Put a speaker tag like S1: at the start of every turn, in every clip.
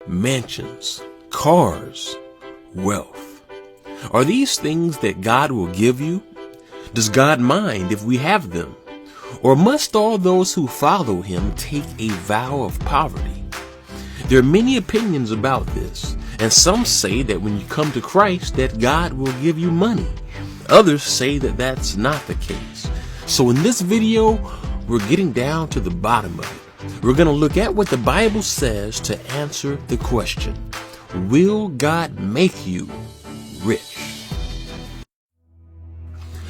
S1: mansions, cars, wealth. Are these things that God will give you? Does God mind if we have them? Or must all those who follow him take a vow of poverty? There are many opinions about this, and some say that when you come to Christ that God will give you money. Others say that that's not the case. So in this video, we're getting down to the bottom of it. We're going to look at what the Bible says to answer the question, will God make you rich?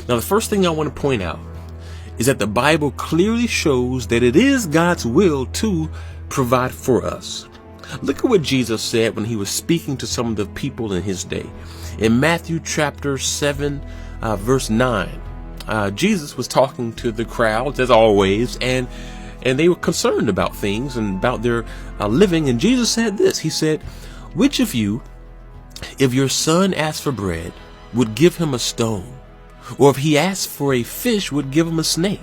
S1: Now, the first thing I want to point out is that the Bible clearly shows that it is God's will to provide for us. Look at what Jesus said when he was speaking to some of the people in his day. In Matthew chapter 7, verse 9, Jesus was talking to the crowds as always, and they were concerned about things and about their living. And Jesus said this, he said, which of you, if your son asked for bread, would give him a stone? Or if he asked for a fish, would give him a snake?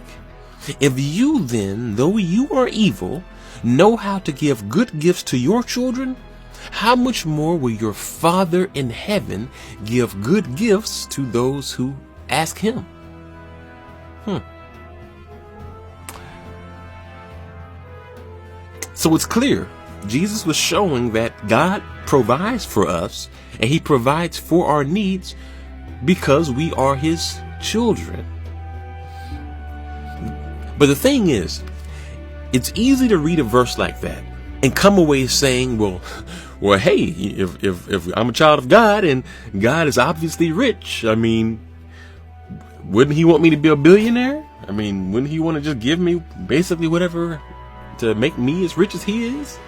S1: If you then, though you are evil, know how to give good gifts to your children, how much more will your Father in heaven give good gifts to those who ask him? So it's clear. Jesus was showing that God provides for us, and he provides for our needs because we are his children. But the thing is, it's easy to read a verse like that and come away saying, well, hey, if I'm a child of God and God is obviously rich, I mean, wouldn't he want me to be a billionaire? I mean, wouldn't he want to just give me basically whatever to make me as rich as he is?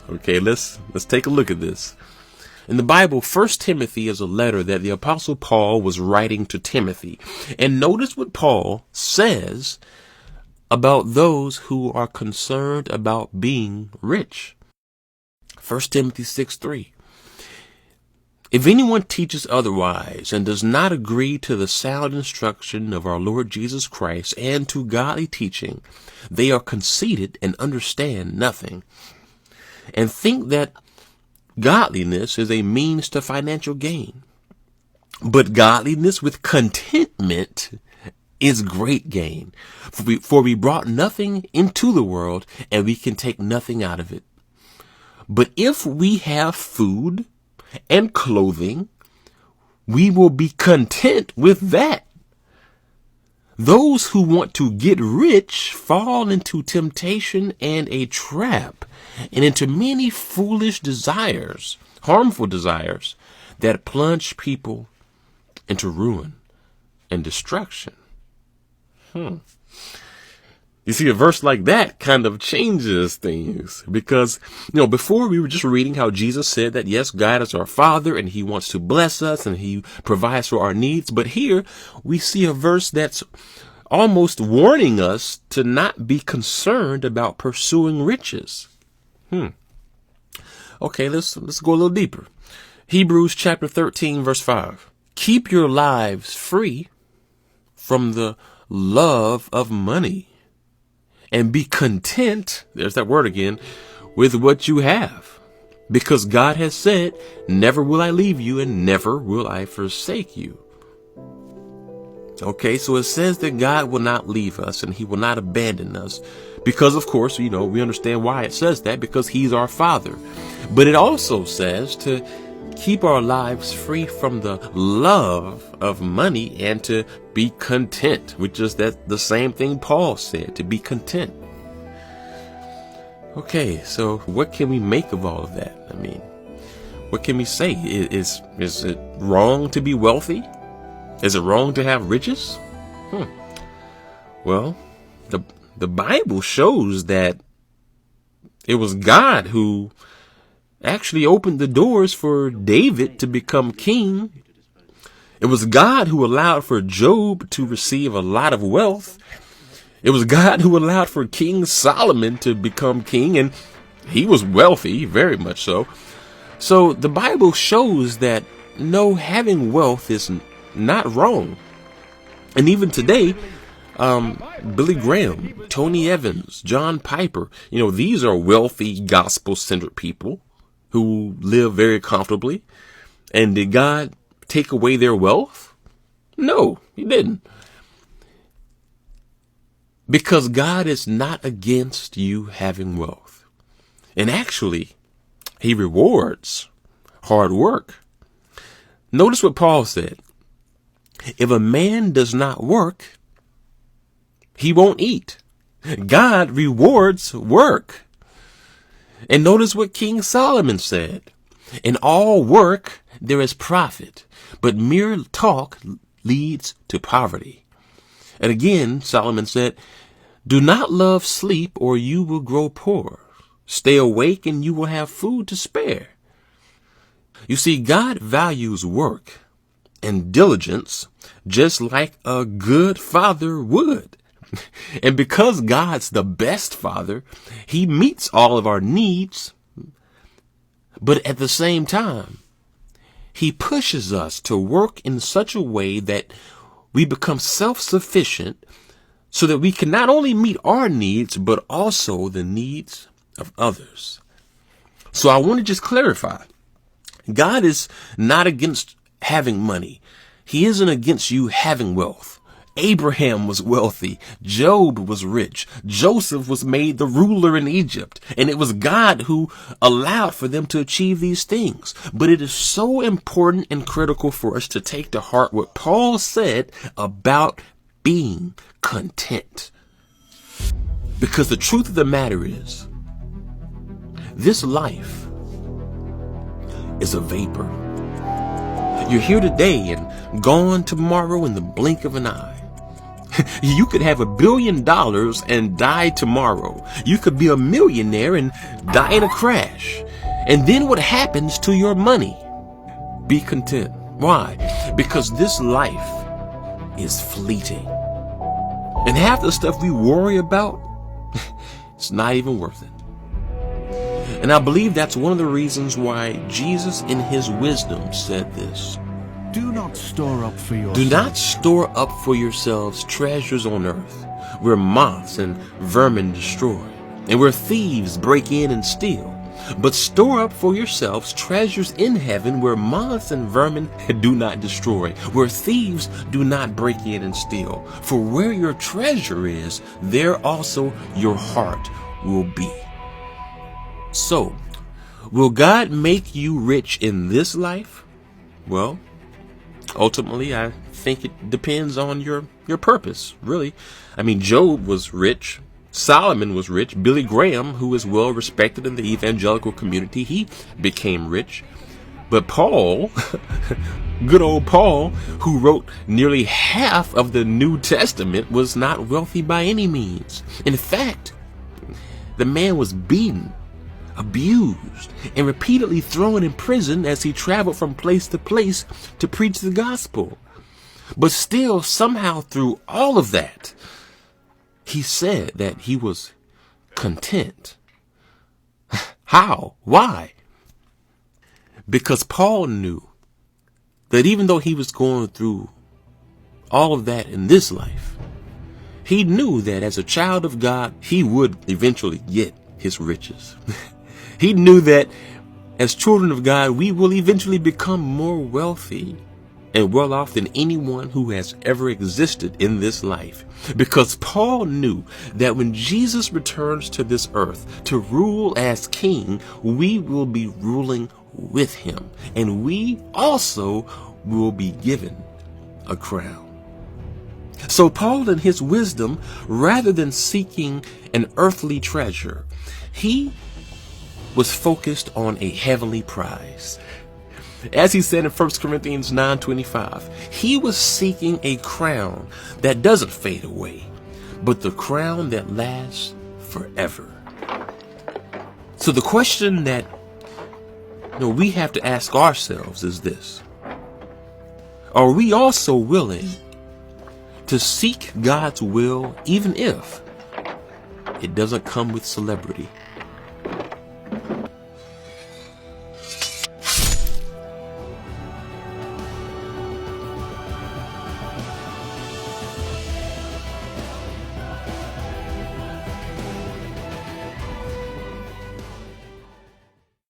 S1: Okay, let's take a look at this. In the Bible, 1 Timothy is a letter that the Apostle Paul was writing to Timothy. And notice what Paul says about those who are concerned about being rich. 1 Timothy 6:3. If anyone teaches otherwise and does not agree to the sound instruction of our Lord Jesus Christ and to godly teaching, they are conceited and understand nothing, and think that godliness is a means to financial gain. But godliness with contentment is great gain. For we brought nothing into the world, and we can take nothing out of it. But if we have food and clothing, we will be content with that. Those who want to get rich fall into temptation and a trap, and into many foolish desires, harmful desires, that plunge people into ruin and destruction. You see, a verse like that kind of changes things because, before we were just reading how Jesus said that, yes, God is our Father and he wants to bless us and he provides for our needs. But here we see a verse that's almost warning us to not be concerned about pursuing riches. Okay, let's go a little deeper. Hebrews chapter 13, verse 5. Keep your lives free from the love of money, and be content, there's that word again, with what you have. Because God has said, never will I leave you and never will I forsake you. Okay, so it says that God will not leave us and he will not abandon us. Because, of course, we understand why it says that, because he's our Father. But it also says to keep our lives free from the love of money and to be content, which is the same thing Paul said, to be content. Okay, so what can we make of all of that? I mean, what can we say? Is it wrong to be wealthy? Is it wrong to have riches? Well, the Bible shows that it was God who actually opened the doors for David to become king. It was God who allowed for Job to receive a lot of wealth. It was God who allowed for King Solomon to become king, and he was wealthy, very much so. So the Bible shows that no, having wealth is not wrong. And even today, Billy Graham, Tony Evans, John Piper. These are wealthy, gospel-centered people who live very comfortably. And did God take away their wealth? No, he didn't. Because God is not against you having wealth. And actually, he rewards hard work. Notice what Paul said. If a man does not work, he won't eat. God rewards work. And notice what King Solomon said. In all work, there is profit, but mere talk leads to poverty. And again, Solomon said, do not love sleep or you will grow poor. Stay awake and you will have food to spare. You see, God values work and diligence just like a good father would. And because God's the best father, he meets all of our needs. But at the same time, he pushes us to work in such a way that we become self-sufficient so that we can not only meet our needs, but also the needs of others. So I want to just clarify. God is not against having money. He isn't against you having wealth. Abraham was wealthy. Job was rich. Joseph was made the ruler in Egypt. And it was God who allowed for them to achieve these things. But it is so important and critical for us to take to heart what Paul said about being content. Because the truth of the matter is, this life is a vapor. You're here today and gone tomorrow in the blink of an eye. You could have $1 billion and die tomorrow. You could be a millionaire and die in a crash. And then what happens to your money? Be content. Why? Because this life is fleeting. And half the stuff we worry about, it's not even worth it. And I believe that's one of the reasons why Jesus in his wisdom said this.
S2: Do not store up for yourselves.
S1: Do not store up for yourselves treasures on earth, where moths and vermin destroy, and where thieves break in and steal. But store up for yourselves treasures in heaven, where moths and vermin do not destroy, where thieves do not break in and steal. For where your treasure is, there also your heart will be. So, will God make you rich in this life? Well, ultimately, I think it depends on your purpose, really. I mean, Job was rich. Solomon was rich. Billy Graham, who is well respected in the evangelical community, he became rich. But Paul, good old Paul, who wrote nearly half of the New Testament, was not wealthy by any means. In fact, the man was beaten, abused, and repeatedly thrown in prison as he traveled from place to place to preach the gospel. But still, somehow through all of that, he said that he was content. How? Why? Because Paul knew that even though he was going through all of that in this life, he knew that as a child of God, he would eventually get his riches. He knew that as children of God, we will eventually become more wealthy and well off than anyone who has ever existed in this life. Because Paul knew that when Jesus returns to this earth to rule as king, we will be ruling with him. And we also will be given a crown. So Paul, in his wisdom, rather than seeking an earthly treasure, he was focused on a heavenly prize. As he said in 1 Corinthians 9:25, he was seeking a crown that doesn't fade away, but the crown that lasts forever. So the question that we have to ask ourselves is this: are we also willing to seek God's will even if it doesn't come with celebrity?